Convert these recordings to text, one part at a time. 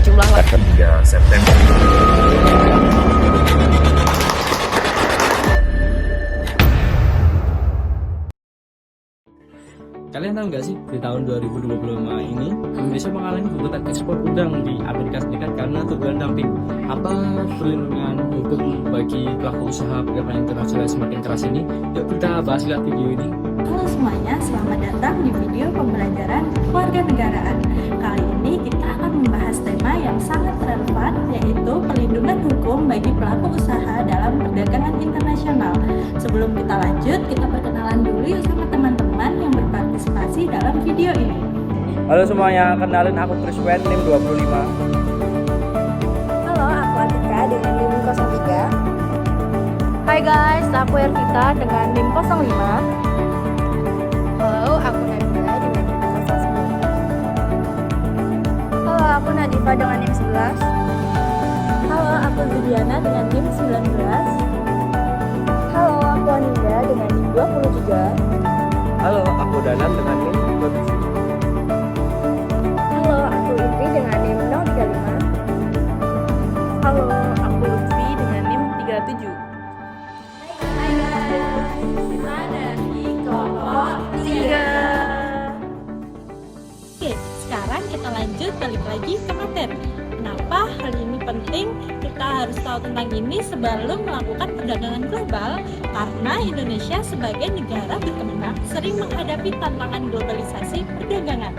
sejumlah hingga September. Kalian tahu nggak sih, di tahun 2025 ini Indonesia mengalami gugatan ekspor udang di Amerika Serikat karena tuduhan dumping. Apa perlindungan hukum bagi pelaku usaha perdagangan internasional yang semakin keras ini? Yuk kita bahas lihat video ini. Halo semuanya, selamat datang di video pembelajaran kewarganegaraan. Kali ini kita akan membahas tema yang sangat relevan, yaitu perlindungan hukum bagi pelaku usaha dalam perdagangan internasional. Sebelum kita lanjut, kita perkenalan dulu yuk sama teman-teman yang berpartisipasi dalam video ini. Halo semuanya, kenalin aku Kriswen, NIM 25. Halo, aku Atika dengan NIM 03. Hai guys, aku Ervita dengan NIM 05. Halo, aku Nabila dengan NIM 09. Halo, aku Nadifa dengan NIM 11. Halo, aku Juliana dengan NIM 19. Halo, aku Anindra dengan NIM 23. Halo, aku Danan dengan NIM 27. Halo, aku Indri dengan NIM 035. Halo, aku Lutfi dengan NIM 37. Hai guys, kita dari kelompok 3. Oke, sekarang kita lanjut balik lagi ke materi. Kenapa hal ini penting? Kita harus tahu tentang ini sebelum melakukan perdagangan global, karena Indonesia sebagai negara berkembang sering menghadapi tantangan globalisasi perdagangan.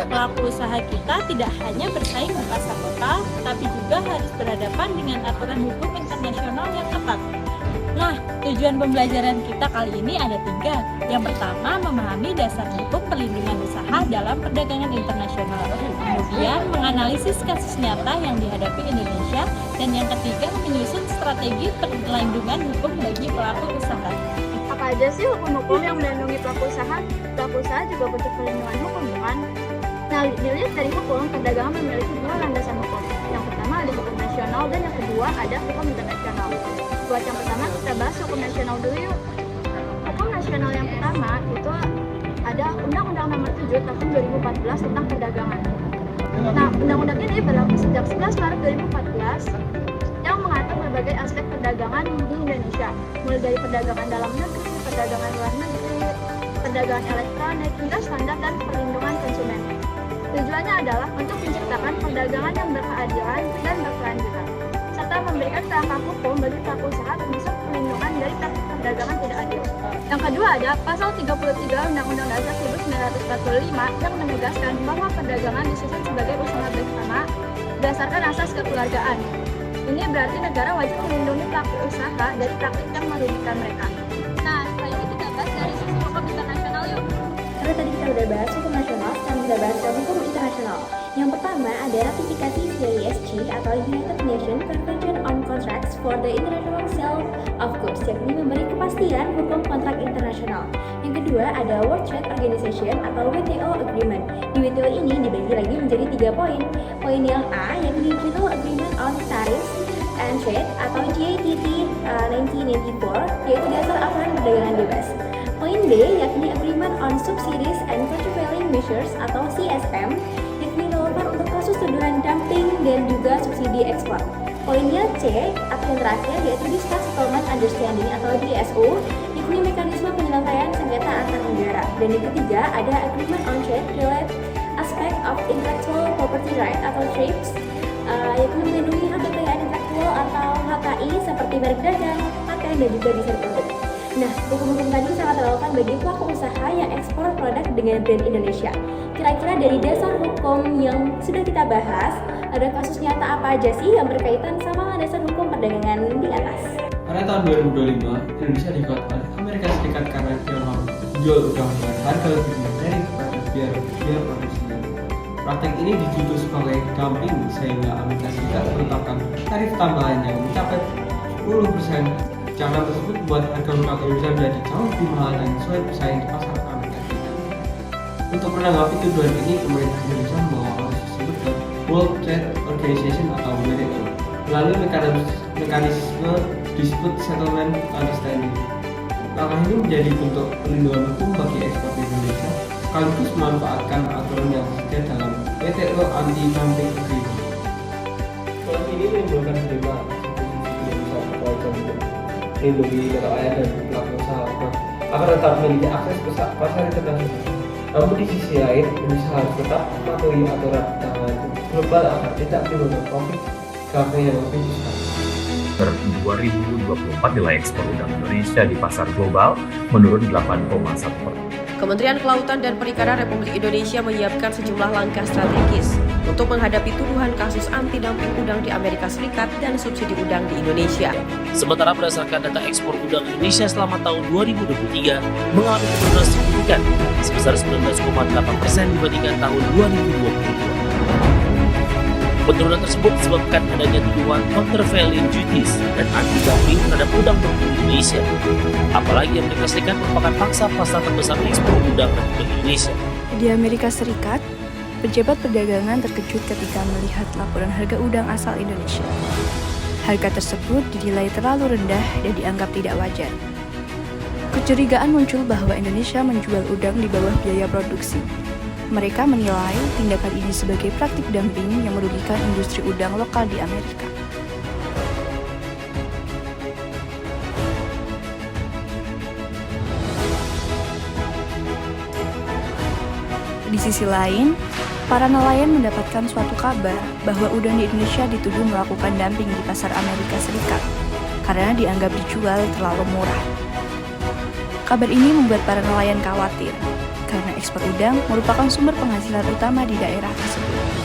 Pelaku usaha kita tidak hanya bersaing di pasar lokal, tapi juga harus berhadapan dengan aturan hukum internasional yang ketat. Nah, tujuan pembelajaran kita kali ini ada 3. Yang pertama, memahami dasar hukum perlindungan usaha dalam perdagangan internasional. Kemudian, menganalisis kasus nyata yang dihadapi Indonesia. Dan yang ketiga, menyusun strategi perlindungan hukum bagi pelaku usaha. Apa aja sih hukum-hukum yang melindungi pelaku usaha? Pelaku usaha juga butuh perlindungan hukum, bukan? Nah, dilihat dari hukum, perdagangan memiliki 2 landasan hukum. Yang pertama ada hukum nasional dan yang kedua ada hukum internasional. Buat yang pertama, kita bahas hukum nasional dulu yuk. Hukum nasional yang pertama itu ada Undang-Undang Nomor 7 Tahun 2014 tentang perdagangan. Nah, undang-undang ini berlaku sejak 11 Maret 2014 yang mengatur berbagai aspek perdagangan di Indonesia, mulai dari perdagangan dalam negeri, perdagangan luar negeri, perdagangan elektronik, hingga standar dan perlindungan konsumen. Tujuannya adalah untuk menciptakan perdagangan yang berkeadilan dan berkelanjutan, serta memberikan kerangka hukum bagi pelaku usaha termasuk perlindungan dari praktik perdagangan tidak adil. Yang kedua ada Pasal 33 Undang-Undang Dasar 1945 yang menegaskan bahwa perdagangan disusun sebagai usaha bersama berdasarkan asas kekeluargaan. Ini berarti negara wajib melindungi pelaku usaha dari praktik yang merugikan mereka. Nah, setelah ini kita bahas dari sisi hukum internasional yuk. Karena tadi kita udah bahas hukum nasional, sekarang kita bahas hukum internasional. Yang pertama ada ratifikasi CISG atau United Nations Convention on Contracts for the International Sale of Goods, yakni memberi kepastian hukum kontrak internasional. Yang kedua ada World Trade Organization atau WTO Agreement. Di WTO ini dibagi lagi menjadi 3 poin. Poin yang A yakni General Agreement on Tariffs and Trade atau GATT 1994, yaitu dasar aturan perdagangan bebas. Poin B yakni Agreement on Subsidies and Countervailing Measures atau CSM, yakni relevan untuk kasus tuduhan dumping dan juga subsidi ekspor. Poinnya C atau yang terakhir yaitu Dispute Settlement Understanding atau DSO, yakni mekanisme penyelesaian sengketa antar negara. Dan yang ketiga ada Agreement on Trade Related Aspect of Intellectual Property Right atau TRIPS, yakni melindungi hak kekayaan intelektual atau HKI seperti merek dagang, paten dan juga desain produk. Nah, hukum-hukum tadi sangat relevan bagi pelaku usaha yang ekspor produk dengan brand Indonesia. Kira-kira dari dasar hukum yang sudah kita bahas, ada kasus nyata apa aja sih yang berkaitan sama landasan hukum perdagangan di atas? Pada tahun 2025, Indonesia dikuat oleh Amerika Serikat karena dia menjual udang dengan harga lebih rendah dari biaya produksinya. Praktek ini dituduh sebagai dumping sehingga Amerika Serikat menetapkan tarif tambahan yang mencapai 10%. Cara tersebut membuat harga produk Indonesia menjadi jauh lebih mahal dan sulit bersaing di pasar Amerika Serikat. Untuk menanggapi tuduhan ini, pemerintah Indonesia membawa kasus tersebut ke World Trade Organization atau WTO melalui mekanisme Dispute Settlement Understanding. Langkah ini menjadi bentuk perlindungan hukum bagi ekspor Indonesia, sekaligus memanfaatkan aturan yang tersedia dalam WTO Anti-Dumping Agreement. menimbulkan dilema Indonesia kewajiban untuk melindungi nelayan dan pelaku usaha agar tetap memiliki akses pasar internasional. Namun di sisi lain, Indonesia harus tetap mematuhi aturan perdagangan global agar tidak menimbulkan konflik dagang yang lebih besar. 2024 nilai ekspor udang Indonesia di pasar global menurun 8,1%. Kementerian Kelautan dan Perikanan Republik Indonesia menyiapkan sejumlah langkah strategis untuk menghadapi tuduhan kasus anti-dumping udang di Amerika Serikat dan subsidi udang di Indonesia. Sementara berdasarkan data ekspor udang Indonesia selama tahun 2023 mengalami penurunan signifikan sebesar 19,8% dibandingkan tahun 2022. Penurunan tersebut disebabkan adanya tuduhan countervailing duties dan anti-dumping terhadap udang berburu Indonesia. Apalagi Amerika Serikat merupakan pangsa pasar terbesar ekspor udang Republik Indonesia. Di Amerika Serikat, pejabat perdagangan terkejut ketika melihat laporan harga udang asal Indonesia. Harga tersebut dinilai terlalu rendah dan dianggap tidak wajar. Kecurigaan muncul bahwa Indonesia menjual udang di bawah biaya produksi. Mereka menilai tindakan ini sebagai praktik dumping yang merugikan industri udang lokal di Amerika. Di sisi lain, para nelayan mendapatkan suatu kabar bahwa udang di Indonesia dituduh melakukan dumping di pasar Amerika Serikat karena dianggap dijual terlalu murah. Kabar ini membuat para nelayan khawatir karena ekspor udang merupakan sumber penghasilan utama di daerah tersebut.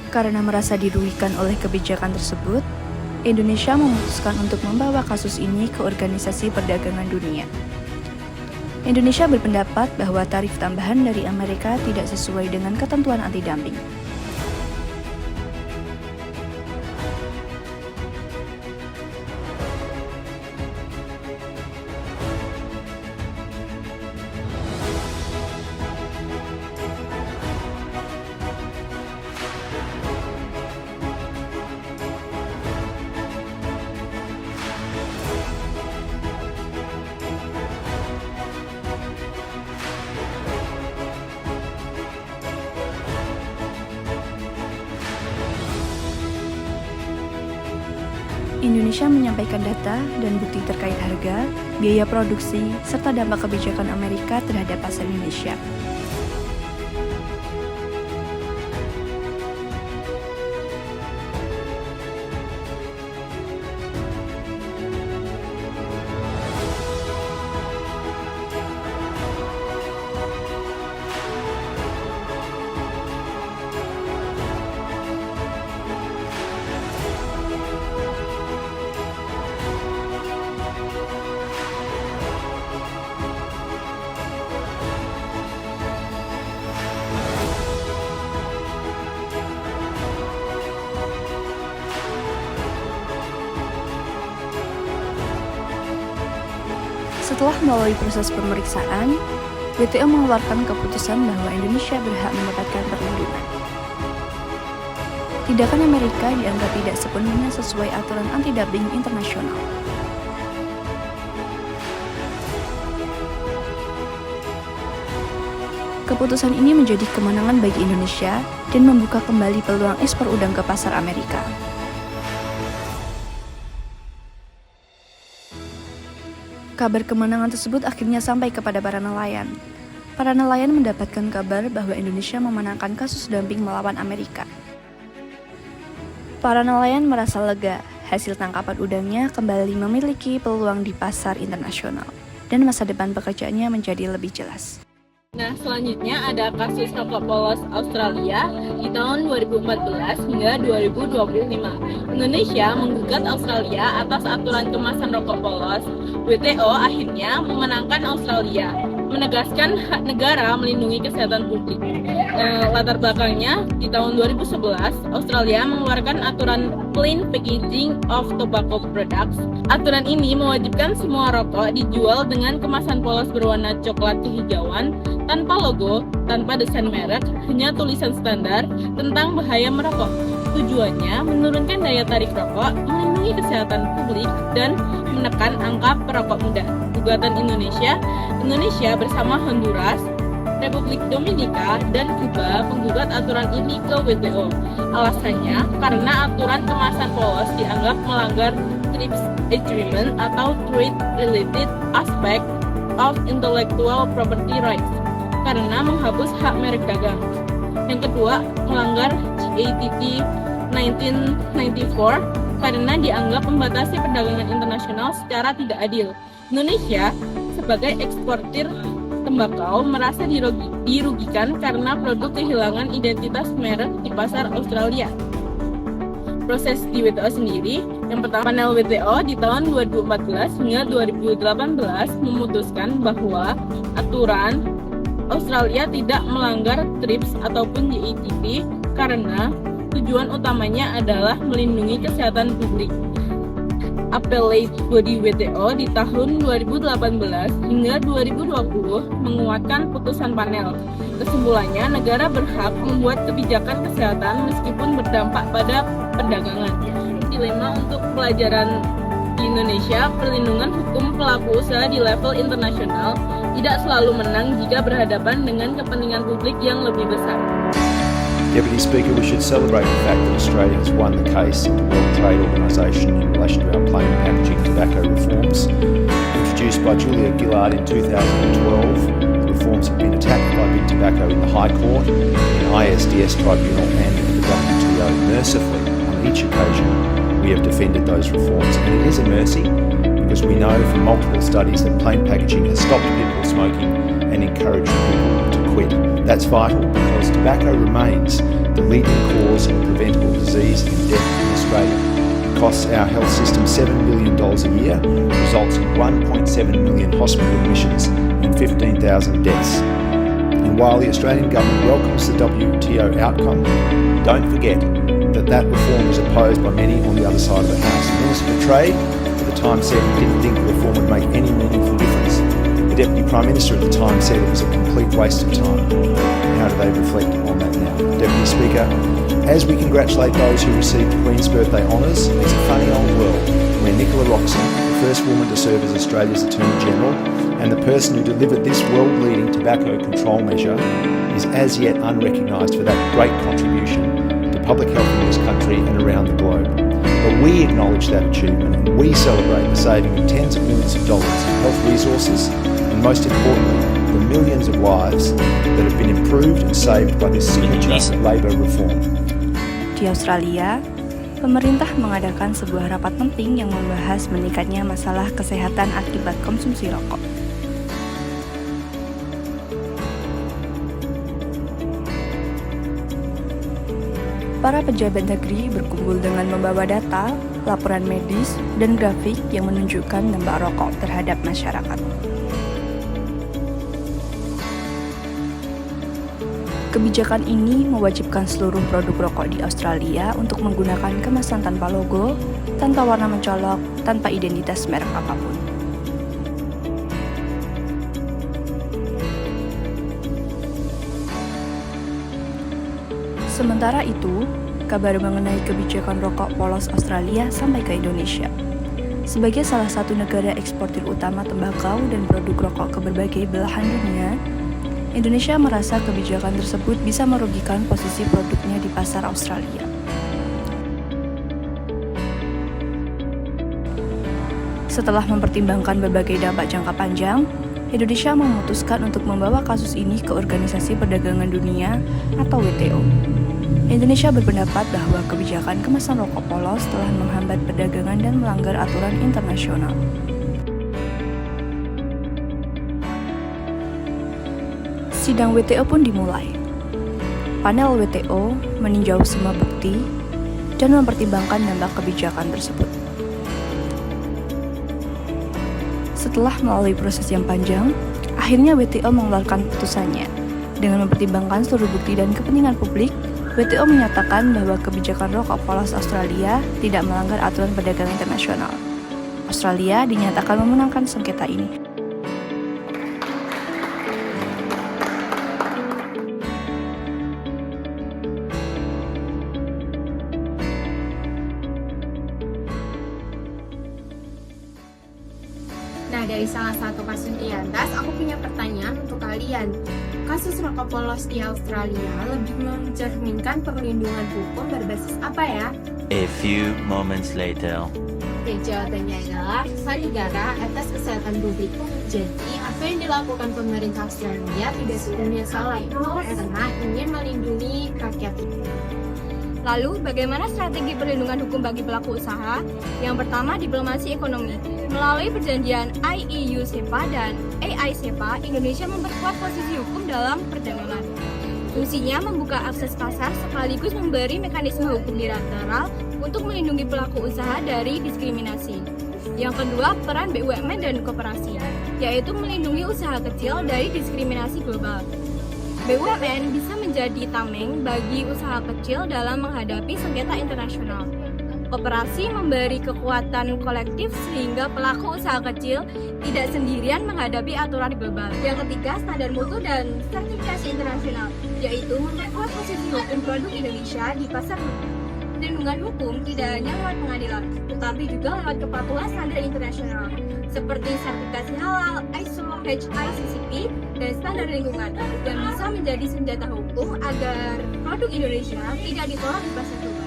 Karena merasa dirugikan oleh kebijakan tersebut, Indonesia memutuskan untuk membawa kasus ini ke Organisasi Perdagangan Dunia. Indonesia berpendapat bahwa tarif tambahan dari Amerika tidak sesuai dengan ketentuan anti-dumping. Indonesia menyampaikan data dan bukti terkait harga, biaya produksi, serta dampak kebijakan Amerika terhadap pasar Indonesia. Setelah melalui proses pemeriksaan, WTO mengeluarkan keputusan bahwa Indonesia berhak mendapatkan perlindungan. Tindakan Amerika dianggap tidak sepenuhnya sesuai aturan anti-dumping internasional. Keputusan ini menjadi kemenangan bagi Indonesia dan membuka kembali peluang ekspor udang ke pasar Amerika. Kabar kemenangan tersebut akhirnya sampai kepada para nelayan. para nelayan mendapatkan kabar bahwa Indonesia memenangkan kasus dumping melawan Amerika. Para nelayan merasa lega, hasil tangkapan udangnya kembali memiliki peluang di pasar internasional, dan masa depan pekerjaannya menjadi lebih jelas. Nah, selanjutnya ada kasus rokok polos Australia di tahun 2014 hingga 2025. Indonesia menggugat Australia atas aturan kemasan rokok polos. WTO akhirnya memenangkan Australia, menegaskan hak negara melindungi kesehatan publik. Latar belakangnya, di tahun 2011, Australia mengeluarkan aturan Plain Packaging of Tobacco Products. Aturan ini mewajibkan semua rokok dijual dengan kemasan polos berwarna coklat kehijauan, tanpa logo, tanpa desain merek, hanya tulisan standar tentang bahaya merokok. Tujuannya menurunkan daya tarik rokok, melindungi kesehatan publik, dan menekan angka perokok muda. Gugatan Indonesia bersama Honduras, Republik Dominika, dan Kuba menggugat aturan ini ke WTO. Alasannya karena aturan kemasan polos dianggap melanggar TRIPS Agreement atau Trade Related Aspect of Intellectual Property Rights, karena menghapus hak merek dagang. Yang kedua, melanggar GATT 1994 karena dianggap membatasi perdagangan internasional secara tidak adil. Indonesia sebagai eksportir tembakau merasa dirugikan karena produk kehilangan identitas merek di pasar Australia. Proses di WTO sendiri, yang pertama, panel WTO di tahun 2014 hingga 2018 memutuskan bahwa aturan Australia tidak melanggar TRIPS ataupun GATT karena tujuan utamanya adalah melindungi kesehatan publik. Appellate Body WTO di tahun 2018 hingga 2020 menguatkan putusan panel. Kesimpulannya, negara berhak membuat kebijakan kesehatan meskipun berdampak pada perdagangan. Dilema untuk pelajaran di Indonesia, perlindungan hukum pelaku usaha di level internasional tidak selalu menang jika berhadapan dengan kepentingan publik yang lebih besar. Deputy Speaker, we should celebrate the fact that Australia has won the case in the World Trade Organisation in relation to our plain packaging tobacco reforms. Introduced by Julia Gillard in 2012, the reforms have been attacked by Big Tobacco in the High Court, in ISDS Tribunal and the WTO. Mercifully, on each occasion, we have defended those reforms, and it is a mercy because we know from multiple studies that plain packaging has stopped people smoking and encouraged people to quit. That's vital because tobacco remains the leading cause of preventable disease and death in Australia. It costs our health system $7 billion a year, results in 1.7 million hospital admissions and 15,000 deaths. And while the Australian government welcomes the WTO outcome, don't forget that reform was opposed by many on the other side of the House. The Minister for Trade at the time said he didn't think the reform would make any meaningful difference. The Deputy Prime Minister at the time said it was a complete waste of time. How do they reflect on that now? Deputy Speaker, as we congratulate those who received the Queen's Birthday Honours, it's a funny old world where Nicola Roxon, the first woman to serve as Australia's Attorney General, and the person who delivered this world-leading tobacco control measure is as yet unrecognised for that great contribution to public health in this country and around the globe. But we acknowledge that achievement and we celebrate the saving of tens of millions of dollars in health resources and most importantly, the millions of lives that have been improved and saved by this signature Labor reform. Di Australia, pemerintah mengadakan sebuah rapat penting yang membahas meningkatnya masalah kesehatan akibat konsumsi rokok. Para pejabat negeri berkumpul dengan membawa data, laporan medis, dan grafik yang menunjukkan dampak rokok terhadap masyarakat. Kebijakan ini mewajibkan seluruh produk rokok di Australia untuk menggunakan kemasan tanpa logo, tanpa warna mencolok, tanpa identitas merek apapun. Sementara itu, kabar mengenai kebijakan rokok polos Australia sampai ke Indonesia. Sebagai salah satu negara eksportir utama tembakau dan produk rokok ke berbagai belahan dunia, Indonesia merasa kebijakan tersebut bisa merugikan posisi produknya di pasar Australia. Setelah mempertimbangkan berbagai dampak jangka panjang, Indonesia memutuskan untuk membawa kasus ini ke Organisasi Perdagangan Dunia atau WTO. Indonesia berpendapat bahwa kebijakan kemasan rokok polos telah menghambat perdagangan dan melanggar aturan internasional. Sidang WTO pun dimulai. Panel WTO meninjau semua bukti dan mempertimbangkan dampak kebijakan tersebut. Setelah melalui proses yang panjang, akhirnya WTO mengeluarkan putusannya. Dengan mempertimbangkan seluruh bukti dan kepentingan publik, WTO menyatakan bahwa kebijakan rokok polos Australia tidak melanggar aturan perdagangan internasional. Australia dinyatakan memenangkan sengketa ini. Nah, dari salah satu kasus di atas, aku punya pertanyaan untuk kalian. Kasus rokok polos di Australia lebih mencerminkan perlindungan hukum berbasis apa ya? A few moments later. Oke, jawabannya adalah pesan negara atas kesehatan publik. Jadi, apa yang dilakukan pemerintah Australia tidak sepenuhnya salah, karena ingin melindungi rakyat. Lalu, bagaimana strategi perlindungan hukum bagi pelaku usaha? Yang pertama, diplomasi ekonomi. Melalui perjanjian IEU-SEPA dan AI-SEPA, Indonesia memperkuat posisi hukum dalam perdagangan. Fungsinya membuka akses pasar sekaligus memberi mekanisme hukum bilateral untuk melindungi pelaku usaha dari diskriminasi. Yang kedua, peran BUMN dan koperasi, yaitu melindungi usaha kecil dari diskriminasi global. BUMN bisa menjadi tameng bagi usaha kecil dalam menghadapi sengketa internasional. Koperasi memberi kekuatan kolektif sehingga pelaku usaha kecil tidak sendirian menghadapi aturan global. Yang ketiga, standar mutu dan sertifikasi internasional, yaitu memperkuat posisi hukum produk Indonesia di pasar hukum. Perlindungan hukum tidak hanya lewat pengadilan, tetapi juga lewat kepatuhan standar internasional, seperti sertifikasi halal, ISO, HACCP, dan standar lingkungan, yang bisa menjadi senjata hukum agar produk Indonesia tidak ditolak di pasar global.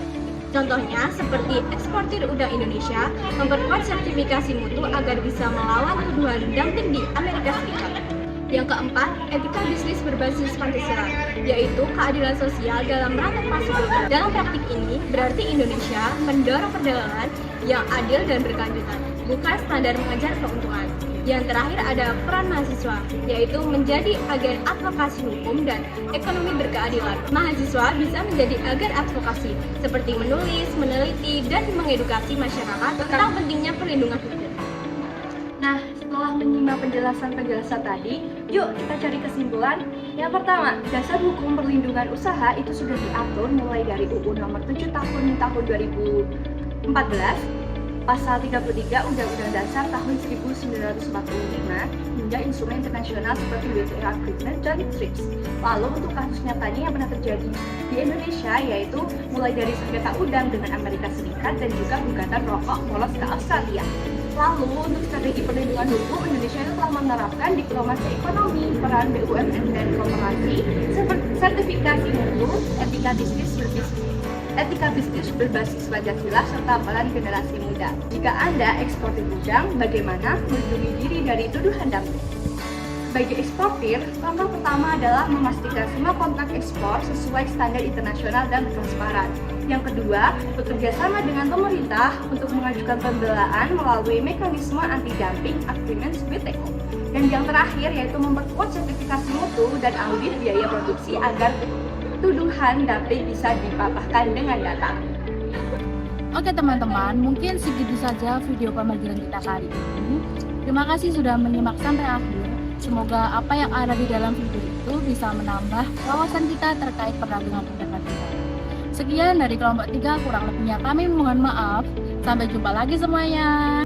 Contohnya, seperti eksportir udang Indonesia memperkuat sertifikasi mutu agar bisa melawan tuduhan dumping di Amerika Serikat. Yang keempat, etika bisnis berbasis Pancasila, yaitu keadilan sosial dalam rantai pasar global. Dalam praktik ini, berarti Indonesia mendorong perdagangan yang adil dan berkelanjutan, bukan standar mengejar keuntungan. Yang terakhir ada peran mahasiswa, yaitu menjadi agen advokasi hukum dan ekonomi berkeadilan. Mahasiswa bisa menjadi agen advokasi, seperti menulis, meneliti, dan mengedukasi masyarakat tentang pentingnya perlindungan hukum. Nah, setelah menyimak penjelasan tadi, yuk kita cari kesimpulan. Yang pertama, dasar hukum perlindungan usaha itu sudah diatur mulai dari UU nomor 7 tahun 2014, Pasal 33 Undang-Undang Dasar tahun 1945 hingga instrumen internasional seperti WTO Agreement dan TRIPS. Lalu untuk kasus nyatanya yang pernah terjadi di Indonesia, yaitu mulai dari sengketa udang dengan Amerika Serikat dan juga gugatan rokok polos ke Australia. Lalu untuk strategi perlindungan hukum, Indonesia itu telah menerapkan diplomasi ekonomi, peran BUMN dan koperasi, seperti sertifikasi mutu, etika bisnis berbasis Pancasila, serta peran generasi muda. Jika Anda eksportir udang, bagaimana melindungi diri dari tuduhan dumping? Bagi eksportir, langkah pertama adalah memastikan semua kontrak ekspor sesuai standar internasional dan transparan. Yang kedua, bekerja sama dengan pemerintah untuk mengajukan pembelaan melalui mekanisme anti-dumping agreement WTO. Dan yang terakhir yaitu memperkuat sertifikasi mutu dan audit biaya produksi agar tuduhan dumping bisa dipatahkan dengan data. Oke teman-teman, mungkin segitu saja video pembelajaran kita kali ini. Terima kasih sudah menyimak sampai akhir. Semoga apa yang ada di dalam video itu bisa menambah wawasan kita terkait perdagangan internasional. Sekian dari kelompok 3, kurang lebihnya kami mohon maaf. Sampai jumpa lagi semuanya.